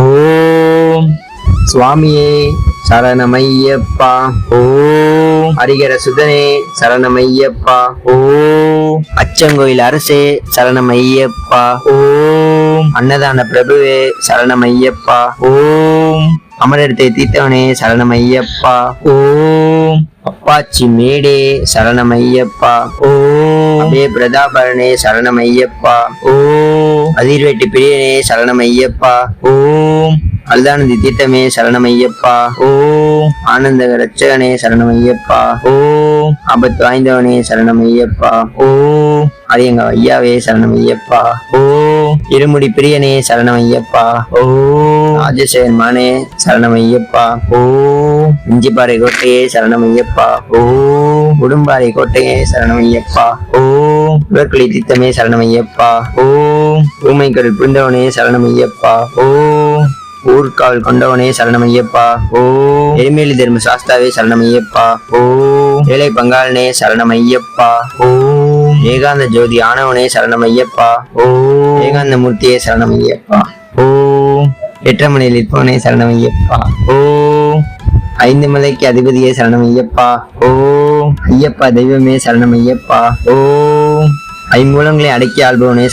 ஓம் சுவாமியே சரணமையப்பா. ஓம் ஹரிகர சுதனே சரணமையப்பா. ஓம் அச்சங்கோயில் அரசே சரணமையப்பா. ஓம் அன்னதான பிரபுவே சரணமையப்பா. ஓம் அமரத்தை தீர்த்தவனே சரணமையப்பா. ஓம் அப்பாச்சி மேடே சரணமையப்பா. ஓம் அபே பிரதாபரனே சரணமையப்பா. ஓம் அதிர்வெட்டி பிரியனே சரணமையப்பா. ஓம் அல்தானந்தி தீர்த்தமே சரணமையப்பா. ஓம் ஆனந்த ரட்சகனே சரணமையப்பா. ஓம் ஆபத்து வாய்ந்தவனே சரணமையப்பா. ஓம் அரியங்க ஐயாவே சரணமையப்பா. ஓம் இருமுடி பிரியனே சரணமையப்பா. ஓம் ராஜசேகர் மானே சரணமையப்பா. ஓம் இஞ்சிப்பாறை கோட்டையே சரணமையப்பா. ஓம் உடும்பாறை கோட்டையே சரணமையப்பா. ஓம் உலர்குழி தீர்த்தமே சரணமையப்பா. ஓம் ஊமைக்கடல் புரிந்தவனே சரணமையப்பா. ஓம் ஊர்காவல் கொண்டவனே சரணமையப்பா. ஓம் எருமேலி தர்ம சாஸ்தாவே சரணமையப்பா. ஓம் ஏழை பங்காளனே சரணமையப்பா. ஓம் ஏகாந்த ஜோதி ஆனவனே சரணமையப்பா. ஓம் ஏகாந்த மூர்த்தியே சரணமையப்பா. ஓம் எட்டமணியில் இருப்பவனே சரணமையப்பா. ஓம் ஐந்து மலைக்கு அதிபதியே சரணமையப்பா. ஓம் ஐயப்பா தெய்வமே சரணமையப்பா. ஓம் ஐம்பூலங்களை அடக்கி ஆள்பவனே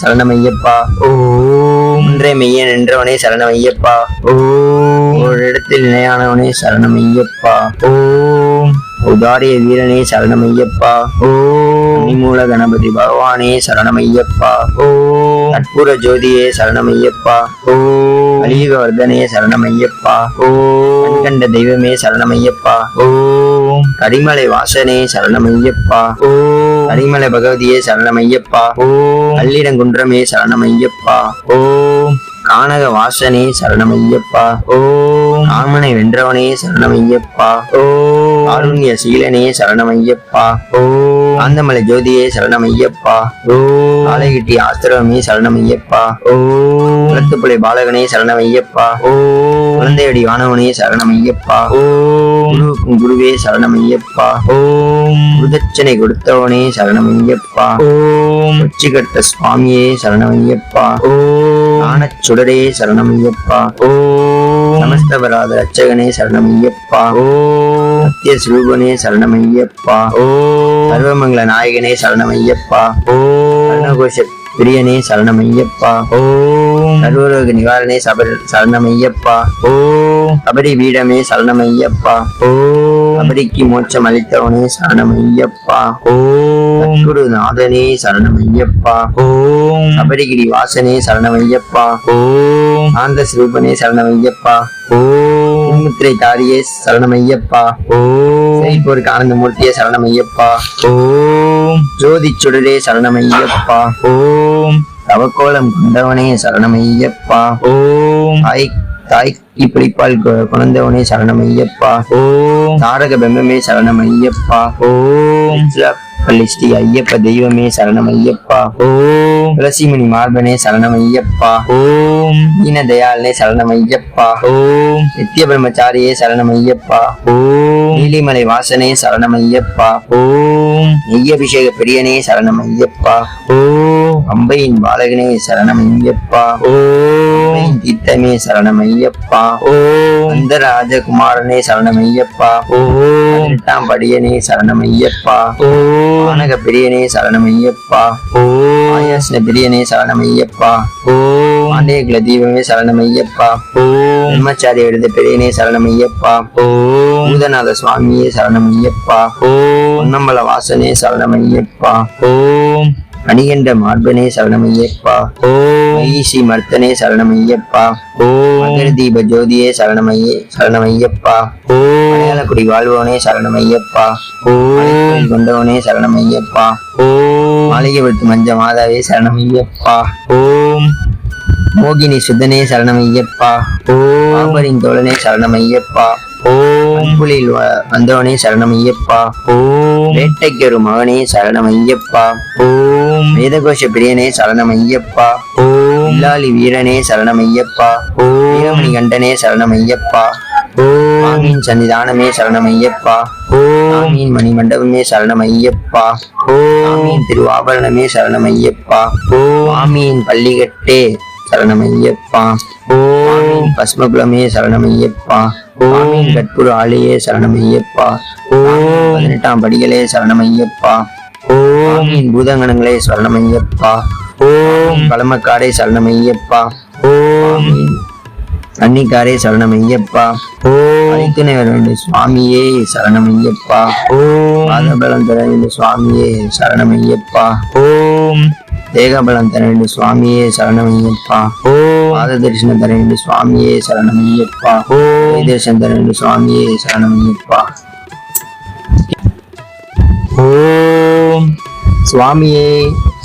சரணமையப்பா. ஓம் ஒன்றே மெய்யன் என்றவனே சரணமையப்பா. ஓம் ஒரு இடத்தில் நிலையானவனே சரணமையப்பா. ஓம் உதாரிய வீரனே சரணமையப்பா. ஓம் அணிமூல கணபதி பகவானே சரணமையப்பா. ஓம் கற்பூர ஜோதியே சரணமையப்பா. ஓம் கலியுகவர்தனே சரணமையப்பா. ஓம் கண்ட தெய்வமே சரணமையப்பா. ஓம் கரிமலை வாசனே சரணமையப்பா. ஓம் கரிமலை பகவதியே சரணமையப்பா. ஓம் கல்லிடங்குன்றமே சரணமையப்பா. ஓம் கானக வாசனே சரணமையப்பா. ஓம் காமனை வென்றவனே சரணமையப்பா. ஓம் காருண்ய சீலனே சரணமையப்பா. ஓம் ஆந்தமலை ஜோதியே சரணமையப்பா. ஓம் ஆலைகிட்டி ஆஸ்திரமே சரணமையப்பா. ஓம் குளத்துப்புலை பாலகனே சரணமையப்பா. ஓம் குழந்தையடி வானவனே சரணமையப்பா. ஓம் குருவுக்கும் குருவே சரணமையப்பா. ஓம் குருதட்சணை கொடுத்தவனே சரணமையப்பா. ஓம் உச்சிகட்ட சுவாமியே சரணமையப்பா. ஓம் சுடரே சரணமையப்பா. ஓம் நமஸ்தபராத ரட்சகனே சரணமையப்பா. ஓம் சத்திய சுரூபனே சரணமையப்பா. ஓம் சர்வமங்கல நாயகனே சரணமையப்பா. ஓம் கருணகோஷ பிரியனே சரணமையப்பா. ஓம் சர்வரோக நிவாரணே சரணமையப்பா. ஓம் கபடி வீடமே சரணமையப்பா. ஓம் கபடிக்கு மோட்சம் அளித்தவனே சரணமையப்பா. ஓம் குருநாதனே சரணமையப்பா. ஓம் கபடிகிரி வாசனே சரணமையப்பா. ஓம் ஆந்த ஸ்ரூபனே சரணமையப்பா. ஓம் முத்திரை தாரியே சரணமையப்பா. ஓம் செயல்போருக்கு ஆனந்த மூர்த்தியே சரணமையப்பா. ஓம் ஜோதி சுடரே சரணமையப்பா. ஓம் தவக்கோலம் கொண்டவனே சரணமையப்பா. ஓம் தாய்க்கு பிடிப்பால் குழந்தவனே சரணமையப்பா. ஓம் தாரக பெம்பமே சரணமையப்பா. ஓம் பள்ளி ஸ்ரீ ஐயப்ப தெய்வமே சரணமையப்பா. ஓம் துளசிமணி மார்பனே சரணமையப்பா. ஓம் தீன தயாளனே சரணமையப்பா. ஓம் நித்திய பிரம்மச்சாரியே சரணமையப்பா. ஓம் நீலிமலை வாசனே சரணமையப்பா. ஓம் நெய்யபிஷேக பிரியனே சரணமையப்பா. ஓம் அம்பையின் பாலகனே சரணமையப்பா. ஓம் தீர்த்தமே சரணமையப்பா. ஓம் அந்த ராஜகுமாரனே சரணமையப்பா. ஓம் எட்டாம் படியனே சரணமையப்பா. ஓம் ஆனக பிரியனே சரணமையப்பா. ஓம் ஆயாஸ்ன பிரியனே சரணமையப்பா. ஓம் ஆண்டேகுல தீபமே சரணமையப்பா. ஓம் பிரம்மச்சாரிய விருத பிரியனே சரணமையப்பா. ஓம் பூதநாத சுவாமியே சரணமையப்பா. ஓம் பொன்னம்பல வாசனே சரணமையப்பா. ஓம் அணிகண்ட மார்பனே சரணமையப்பா. ஓம் ஈசி மர்த்தனே சரணமையப்பா. ஓம் மகர தீப ஜோதியே சரணமையப்பா. ஓம் மலையாளக்குடி வாழ்வோனே சரணமையப்பா. ஓம் கொண்டவனே சரணமையப்பா. ஓம் மாளிகை விட்டு மஞ்ச மாதாவே சரணமையப்பா. ஓம் மோகினி சுத்தனே சரணமையப்பா. ஓம் ஆபரின் தோழனே சரணமையப்பா. ஓம் புலியில் வந்தவனே சரணமையப்பா. ஓம் வேட்டைக்கு ஒரு மகனே சரணமையப்பா. ஓம் வேதகோஷ பிரியனே சரணமையப்பா. ஓம் இல்லாளி வீரனே சரணமையப்பா. ஓம் வீரமணி கண்டனே சரணமையப்பா. ஓம் மாமியின் சன்னிதானமே சரணமையப்பா. ஓம் மாமியின் மணி மண்டபமே சரணமையப்பா. ஓம் மாமியின் திருவாபரணமே சரணமையப்பா. ஓம் மாமியின் பள்ளிகட்டே சரணமையப்பா. ஓம் பஸ்மகுலமே சரணமையப்பா. ஓம் கற்பூர ஆலையே சரணமையப்பா. ஓம் 18ஆம் படிகளே சரணமையப்பா. ஓம் பூதங்கணங்களே சரணமையப்பா. ஓம் பழமக்காரே சரணமையப்பா. ஓம் அன்னிக்காரே சரணமையப்பா. ஓம் அழைத்துணை வர வேண்டும் சுவாமியே சரணமையப்பா. ஓம் பாதபலம் தர வேண்டும் சுவாமியே சரணமையப்பா. ஓம் தேகபலம் தர வேண்டும் சுவாமியே சரணமையப்பா. ஓம் பாத தரிசனம் தர வேண்டும் சுவாமியே சரணமையப்பா. ஓம் தரிசனம் தர வேண்டும் சுவாமியே சரணமையப்பா. ஓம் சுவாமியே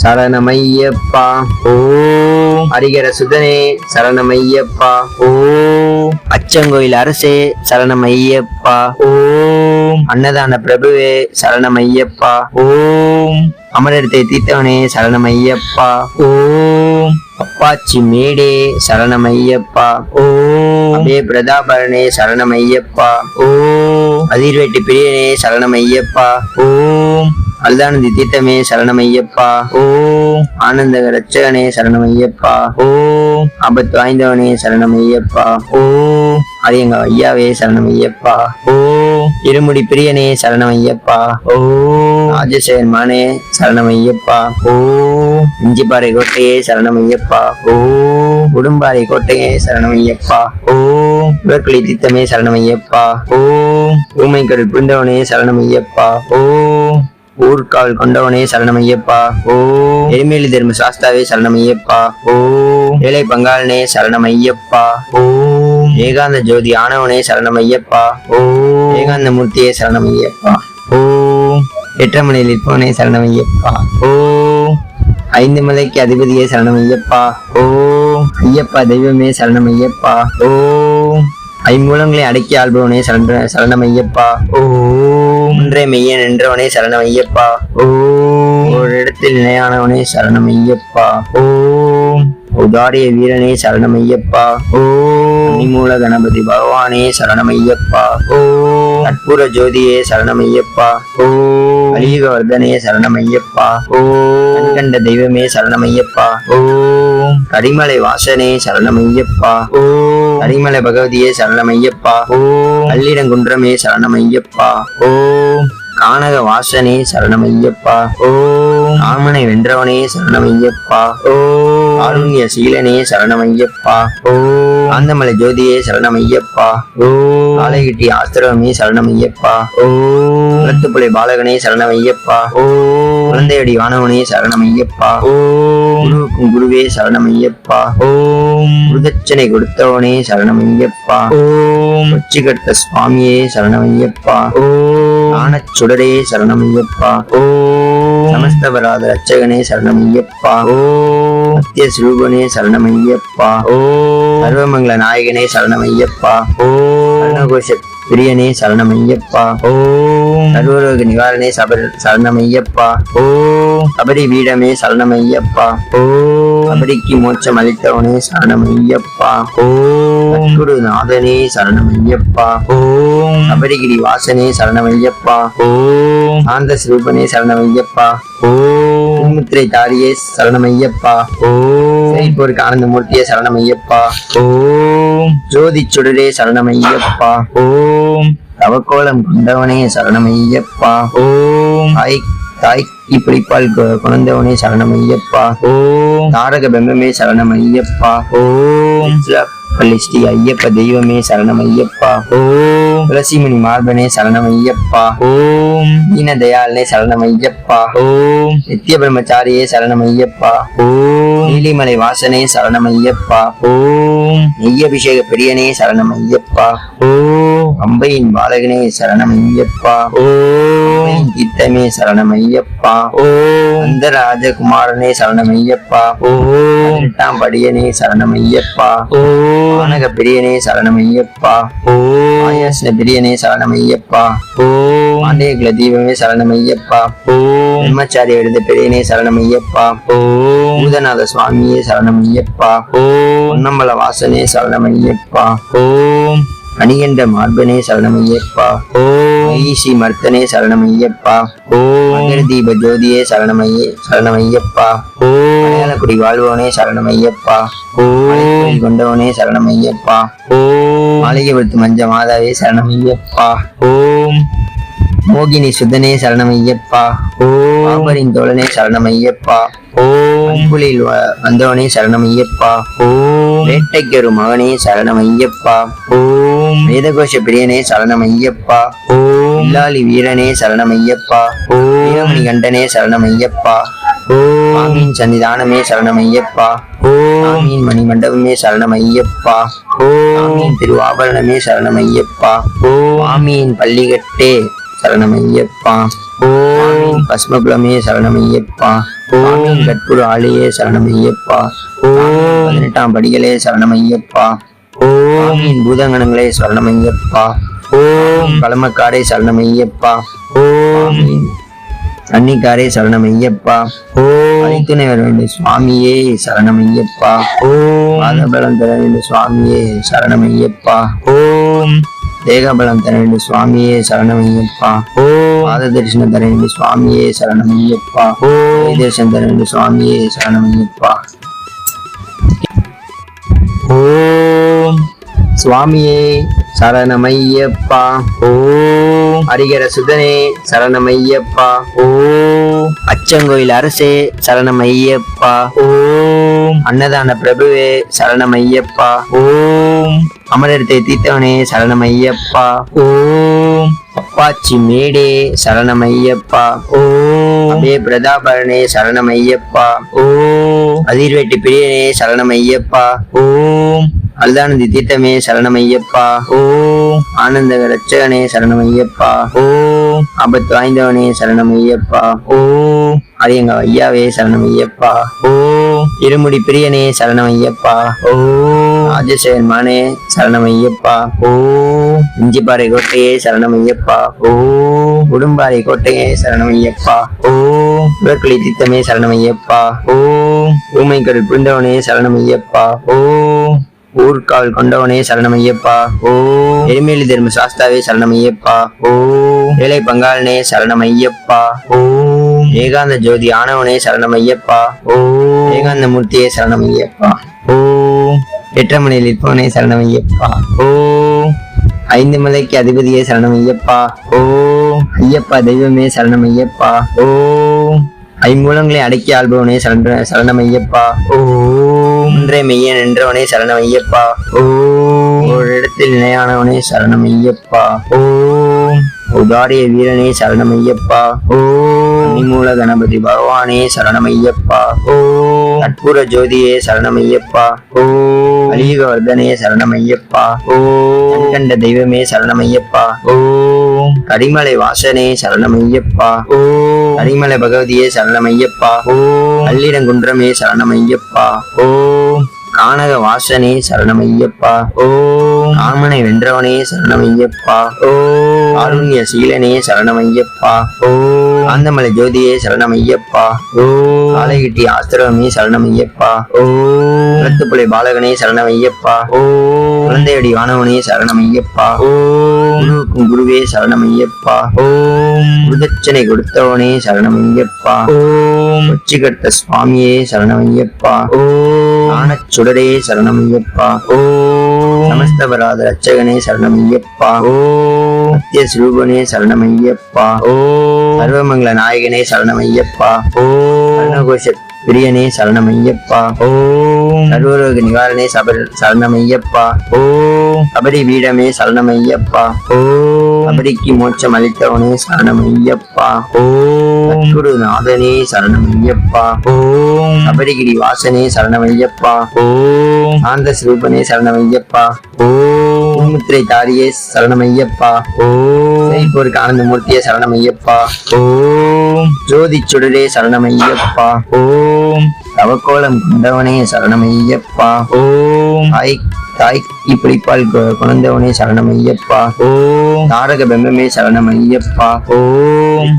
சரணமையப்பா. ஓம் ஹரிகர சுதனே சரணமையப்பா. ஓம் அச்சங்கோயில் அரசே சரணமையப்பா. ஓம் அன்னதான பிரபுவே சரணமையப்பா. ஓம் அமரத்தை தீர்த்தவனே சரணமையப்பா. ஓம் அப்பாச்சி மேடே சரணமையப்பா. ஓம் அபே பிரதாபரனே சரணமையப்பா. ஓம் அதிர்வேட்டி பிரியனே சரணமையப்பா. ஓம் அல்தானந்தி தீர்த்தமே சரணமையப்பா. ஓம் ஆனந்த ரட்சகனே சரணமையப்பா. ஓம் ஆபத்து வாய்ந்தவனே சரணமையப்பா. ஓம் அரியங்க ஐயாவே சரணமையப்பா. ஓம் இருமுடி பிரியனே சரணமையப்பா. ஓம் ராஜசேகர் மானே சரணமையப்பா. ஓம் இஞ்சிப்பாறை கோட்டையே சரணமையப்பா. ஓம் உடும்பாறை கோட்டையே சரணமையப்பா. ஓம் இவர்குழி தீர்த்தமே சரணமையப்பா. ஓம் ஊமைக்கடல் புரிந்தவனே சரணமையப்பா. ஓம் ஊர்காவல் கொண்டவனே சரணமையப்பா. ஓம் எரிமேலி தர்ம சாஸ்தாவே சரணமையப்பா. ஓம் ஏழை பங்காளனே சரணமையப்பா. ஓம் ஏகாந்த ஜோதி ஆனவனே சரணமையப்பா. ஓம் ஏகாந்த மூர்த்தியே சரணமையப்பா. ஓம் எட்டமலையில் இருப்பவனே சரணமையப்பா. ஓம் 5 மலைக்கு அதிபதியே சரணமையப்பா. ஓம் ஐயப்பா தெய்வமே சரணமையப்பா. ஓம் ஐம்பூலங்களை அடக்கி ஆள்பவனே சரணமையப்பா. ஓம் ஒன்றே மெய்யன் என்றவனே சரணமையப்பா. ஓம் ஒரு இடத்தில் நிலையானவனே சரணமையப்பா. ஓம் உதாரிய வீரனே சரணமையப்பா. ஓம் மூல கணபதி பகவானே சரணமையப்பா. ஓம் கற்பூர ஜோதியே சரணமையப்பா. ஓம் அலிகவர்தனே சரணமையப்பா. ஓம் கண்ட தெய்வமே சரணமையப்பா. ஓம் கரிமலை வாசனே சரணமையப்பா. ஓம் கரிமலை பகவதியே சரணமையப்பா. ஓம் கல்லிடங்குன்றமே சரணமையப்பா. ஓம் கானக வாசனே சரணமையப்பா. ஓம் காமனை வென்றவனே சரணமையப்பா. ஓம் காருண்ய சீலனே சரணமையப்பா. ஓம் காந்தமலை ஜோதியே சரணமையப்பா. ஓம் காலைகிட்டி ஆஸ்திரமே சரணமையப்பா. ஓம் குளத்துப்புலை பாலகனே சரணமையப்பா. ஓம் குழந்தையடி வானவனே சரணமையப்பா. ஓம் குருவுக்கும் குருவே சரணமையப்பா. ஓம் குருதட்சணை கொடுத்தவனே சரணமையப்பா. ஓம் உச்சி கட்ட சுவாமியே சரணமையப்பா. ஓம் ஆனச்சுடரே சரணமையப்பா. ஓம் சமஸ்தபராத ரட்சகனே சரணமையப்பா. ஓம் சத்திய சுரூபனே சரணமையப்பா. ஓம் சர்வமங்கல நாயகனே சரணமையப்பா. ஓம் கர்ணகோஷ பிரியனே சரணமையப்பா. ஓம் சர்வரோக நிவாரணே சரணமையப்பா. ஓம் சபரி வீடமே சரணமையப்பா. ஓம் சபரிக்கு மோட்சம் அளித்தவனே சரணமையப்பா. ஓம் குருநாதனே சரணமையப்பா. ஓம் சபரிகிரி வாசனே சரணமையப்பா. ஓம் சாந்த ஸ்வரூபனே சரணமையப்பா. ஓம் முத்திரை தாரியே சரணமையப்பா. ஓம் செயல்போருக்கு ஆனந்த மூர்த்தியே சரணமையப்பா. ஓம் ஜோதி சுடரே சரணமையப்பா. ஓம் தவக்கோலம் கொண்டவனே சரணமையப்பா. ஓம் தாய்க்கு பிடிப்பால் குழந்தவனே சரணமையப்பா. ஓம் தாரக பெம்பமே சரணமையப்பா. ஓம் பள்ளி ஸ்ரீ ஐயப்ப தெய்வமே சரணமையப்பா. ஓம் துளசிமணி மார்பனே சரணமையப்பா. ஓம் தீன தயாளனே சரணமையப்பா. ஓம் நித்திய பிரம்மச்சாரியே சரணமையப்பா. ஓம் நீலிமலை வாசனே சரணமையப்பா. ஓம் நெய்யபிஷேக பிரியனே சரணமையப்பா. ஓம் அம்பையின் பாலகனே சரணமையப்பா. ஓம் தீர்த்தமே சரணமையப்பா. ஓம் அந்த ராஜகுமாரனே சரணமையப்பா. ஓம் 18ஆம் படியனே சரணமையப்பா. ஓம் வானக பிரியனே சரணமையப்பா. ஓம் ஆயாசன பிரியனே சரணமையப்பா. ஓம் ஆண்டேகுல தீபமே சரணமையப்பா. ஓம் பிரம்மச்சாரி எழுத பிரியனே சரணமையப்பா. ஓம் பூதநாத சுவாமியே சரணமையப்பா. ஓம் பொன்னம்பல வாசனே சரணமையப்பா. ஓம் அணிகண்ட மார்பனே சரணமையப்பா. ஓம் ஈசி மர்த்தனே சரணமையப்பா. ஓம் மகர தீப ஜோதியே சரணமையப்பா. ஓம் மலையாள குடி வாழ்வோனே சரணம் ஐயப்பா. ஓம் கொண்டவனே சரணம் ஐயப்பா. ஓம் மாளிகைபுரத்து மஞ்ச மாதாவே சரணம் ஐயப்பா. ஓம் மோகினி சுத்தனே சரணம் ஐயப்பா. ஓம் பாபரின் தோழனே சரணம் ஐயப்பா. ஓம் புலியில் வந்தவனே சரணம் ஐயப்பா. ஓம் வேட்டைக்கு ஒரு மகனே சரணம் ஐயப்பா. ஓம் வேதகோஷ பிரியனே சரணம் ஐயப்பா. ஓம் இல்லாளி வீரனே சரணம் ஐயப்பா. ஓம் வீரமணி கண்டனே சரணம் ஐயப்பா. ஓம் சாமியின் சன்னிதானமே சரணம் ஐயப்பா. ஓம் சாமியின் மணி மண்டபமே சரணம் ஐயப்பா. ஓம் சாமியின் திருவாபரணமே சரணம் ஐயப்பா. ஓம் சாமியின் பள்ளிகட்டே சரணம் ஐயப்பா. ஓம் பஸ்மகுலமே சரணம் ஐயப்பா. ஓம் கற்பூர ஆளியே சரணம் ஐயப்பா. ஓம் 18ஆம் படிகளே சரணம் ஐயப்பா. ஓம் பூதங்கணங்களே சரணம் ஐயப்பா. ஓம் பழமக்காடே சரணம் ஐயப்பா. ஓம் அன்னிக்காரே சரணம் ஐயப்பா. ஓம் அனைத்துணை வர வேண்டும் சுவாமியே சரணம் ஐயப்பா. ஓம் பாதபலம் தர வேண்டும் சுவாமியே சரணம் ஐயப்பா. ஓம் தேகபலம் தர வேண்டும் சுவாமியே சரணம் ஐயப்பா. ஓம் பாத தரிசனம் தர வேண்டும் சுவாமியே சரணம் ஐயப்பா. ஓம் தரிசனம் தர வேண்டும் சுவாமியே சரணம் ஐயப்பா. ஓம் சுவாமியே சரணமையப்பா. ஓம் ஹரிகர சுதனே சரணமையப்பா. ஓம் அச்சங்கோயில் அரசே சரணமையப்பா. ஓம் அன்னதான பிரபுவே சரணமையப்பா. ஓம் அமரத்தை தீர்த்தவனே சரணமையப்பா. ஓம் அப்பாச்சி மேடே சரணமையப்பா. ஓம் அபே பிரதாபரணே சரணமையப்பா. ஓம் அதிர்வேட்டி பிரியனே சரணமையப்பா. ஓம் அல்தானந்தி தீர்த்தமே சரணமையப்பா. ஓம் ஆனந்த ரட்சகனே சரணமையப்பா. ஓம் ஆபத்து வாய்ந்தவனே சரணமையப்பா. ஓம் அரியங்க ஐயாவே சரணமையப்பா. ஓம் இருமுடி பிரியனே சரணமையப்பா. ஓம் ராஜசேகர் மானே சரணமையப்பா. ஓம் இஞ்சிப்பாறை கோட்டையே சரணமையப்பா. ஓம் உடும்பாறை கோட்டையே சரணமையப்பா. ஓம் உலக்குழி தீர்த்தமே சரணமையப்பா. ஓம் ஊமைக்கடல் புரிந்தவனே சரணமையப்பா. ஓம் ஊர்கால் கொண்டவனே சரணமையப்பா. ஓம் எருமேலி தர்ம சாஸ்தாவே சரணமையப்பா. ஓம் ஏழை பங்காளனே சரணமையப்பா. ஓம் ஏகாந்த ஜோதி ஆனவனே சரணமையப்பா. ஓம் ஏகாந்த மூர்த்தியே சரணமையப்பா. ஓம் எட்டமனையில் இருப்பவனே சரணமையப்பா. ஓம் 5 மலைக்கு அதிபதியே சரணமையப்பா. ஓம் ஐயப்பா தெய்வமே சரணமையப்பா. ஓம் ஐம்பூலங்களை அடக்கி ஆள்பவனே சரணமையப்பா. ஓம் ஒன்றே மெய்யன் என்றவனே சரணமையப்பா. ஓம் ஒரு இடத்தில் நிலையானவனே சரணமையப்பா. ஓம் உதாரிய வீரனே சரணமையப்பா. ஓம் அன்னிமூல கணபதி பகவானே சரணமையப்பா. ஓம் கற்பூர ஜோதியே சரணமையப்பா. ஓம் அலிகவர்தனே சரணமையப்பா. ஓம் கண்ட தெய்வமே சரணமையப்பா. ஓம் கரிமலை வாசனே சரணமையப்பா. ஓம் கரிமலை பகவதியே சரணமையப்பா. ஓம் கல்லிடங்குன்றமே சரணமையப்பா. ஓம் கானக வாசனே சரணமையப்பா. ஓம் காமனை வென்றவனே சரணமையப்பா. ஓம் காருண்ய சீலனே சரணமையப்பா. ஓம் காந்தமலை ஜோதியே சரணமையப்பா. ஓம் காலைகிட்டி ஆஸ்திரமே சரணமையப்பா. ஓம் குளத்துப்புலை பாலகனே சரணமையப்பா. ஓம் குழந்தையடி வானவனே சரணமையப்பா. ஓம் குருவுக்கும் குருவே சரணமையப்பா. ஓம் குருதட்சணை கொடுத்தவனே சரணமையப்பா. ஓம் உச்சி கட்ட சுவாமியே சரணமையப்பா. ஓம் சுடரே சரணமையப்பா. ஓம் சமஸ்தபராத ரட்சகனே சரணமையப்பா. ஓம் சத்திய சுரூபனே சரணமையப்பா. ஓம் சர்வமங்கல நாயகனே சரணமையப்பா. ஓம் கர்ணகோஷ பிரியனே சரணமையப்பா. ஓம் சர்வரோக நிவாரணே சரணமையப்பா. ஓம் அபரி வீடமே சரணமையப்பா. ஓம் அபரிக்கு மோட்சம் அளித்தவனே சரணமையப்பா. ஓம் குரு நாதனே சரணமையப்பா. ஓம் அபரிகிரி வாசனே சரணமையப்பா. ஓம் ஆந்த ஸ்ரூபனே சரணமையப்பா. ஓம் முத்திரை தாரியே சரணமையப்பா. ஓம் போருக்கு ஆனந்த மூர்த்தியே சரணமையப்பா. ஓம் ஜோதி சுடரே சரணமையப்பா. ஓம் தவக்கோலம் கொண்டவனே சரணமையப்பா. ஓம் தாய்க்கு பிடிப்பால் குழந்தவனே சரணமையப்பா. ஓம் தாரக பெம்பமே சரணமையப்பா. ஓம்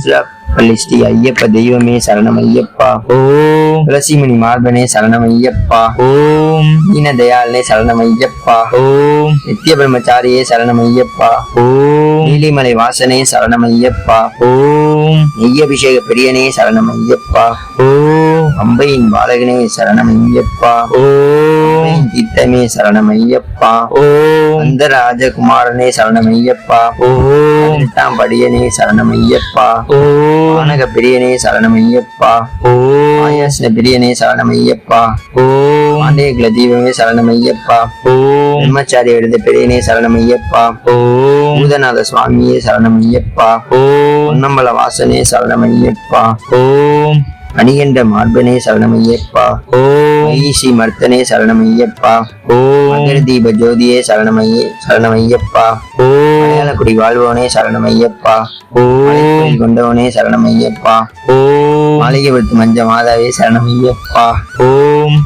பள்ளி ஸ்ரீ ஐயப்ப தெய்வமே சரணமையப்பா. ஓம் துளசிமணி மார்பனே சரணமையப்பா. ஓம் தீனதயாளனே சரணமையப்பா. ஓம் நித்திய பிரம்மச்சாரியே சரணமையப்பா. ஓம் நீலிமலை வாசனே சரணமையப்பா. ஓம் நெய்யபிஷேக பிரியனே சரணமையப்பா. ஓம் அம்பையின் பாலகனே சரணமையப்பா. ஓம் அம்பையின் தீர்த்தமே சரணமையப்பா. ஓம் அந்தராஜகுமாரனே சரணமையப்பா. ஓம் 18ஆம் படியனே சரணமையப்பா. ஓம் வானக பிரியனே சரணமையப்பா. ஓம் ஆயாசன பிரியனே சரணமையப்பா. ஓம் பாண்டியகுல தீபமே சரணமையப்பா. ஓம் பிரம்மச்சாரி எழுத பெரியனே சரணமையப்பா. ஓம் பூதநாத சுவாமியே சரணமையப்பா. ஓம் பொன்னம்பல வாசனே சரணமையப்பா. ஓம் அணிகண்ட மார்பனே சரணமையப்பா. ஓம் மகிஷி மர்த்தனே சரணமையப்பா. ஓம் மகர தீப ஜோதியே சரணமையப்பா. ஓம் மலையாளக்குடி வாழ்வோனே சரணமையப்பா. ஓம் மலைக்கோயில் கொண்டவனே சரணமையப்பா. ஓம் மாளிகைபுரத்து மஞ்ச மாதாவே சரணமையப்பா. ஓம்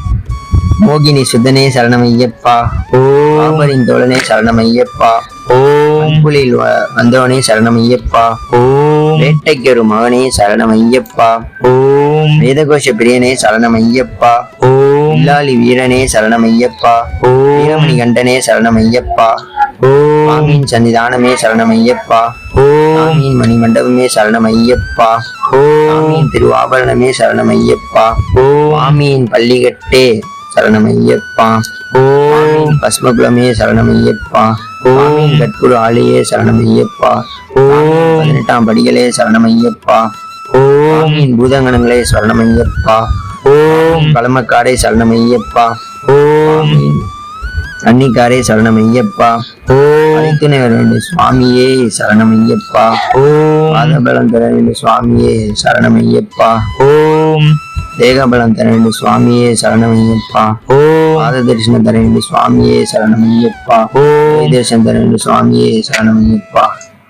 மோகினி சுத்தனே சரணமையப்பா. ஓம் பாபரின் தோழனே சரணமையப்பா. ஓம் அன்புலில் வந்தவனே சரணமையப்பா. ஓம் வேட்டைக்கு ஒரு மகனே சரணமையப்பா. ஓம் வேதகோஷ பிரியனே சரணமையப்பா. ஓம் வில்லாளி வீரனே சரணமையப்பா. வீரமணி கண்டனே சரணமையப்பா. ஓம் சுவாமியின் சன்னிதானமே சரணமையப்பா. ஓம் சுவாமியின் மணிமண்டபமே சரணமையப்பா. சுவாமியின் திருவாபரணமே சரணமையப்பா. சுவாமியின் பள்ளிகட்டே சரணமையப்பா. சுவாமியின் பஸ்மகுலமே சரணமையப்பா. சுவாமியின் கட்குரு ஆலையே சரணமையப்பா. 18ஆம் படிகளே சரணமையப்பா. சுவாமியின் பூதங்கணங்களே சரணமையப்பா. ஓம் பழமக்காடே சரணமையப்பா. சுவாமியின் அன்னிக்காரே சரணமையப்பா. அனைத்துணை வர வேண்டிய சுவாமியே சரணமையப்பா. பாதபலம் தர வேண்டிய சுவாமியே சரணமையப்பா. ஓம் தேகபலம் தர வேண்டிய சுவாமியே சரணமையப்பா. பாத தரிசனம் தர வேண்டிய சுவாமியே சரணமையப்பா. தரிசனம் தர வேண்டிய சுவாமியே சரணமையப்பா.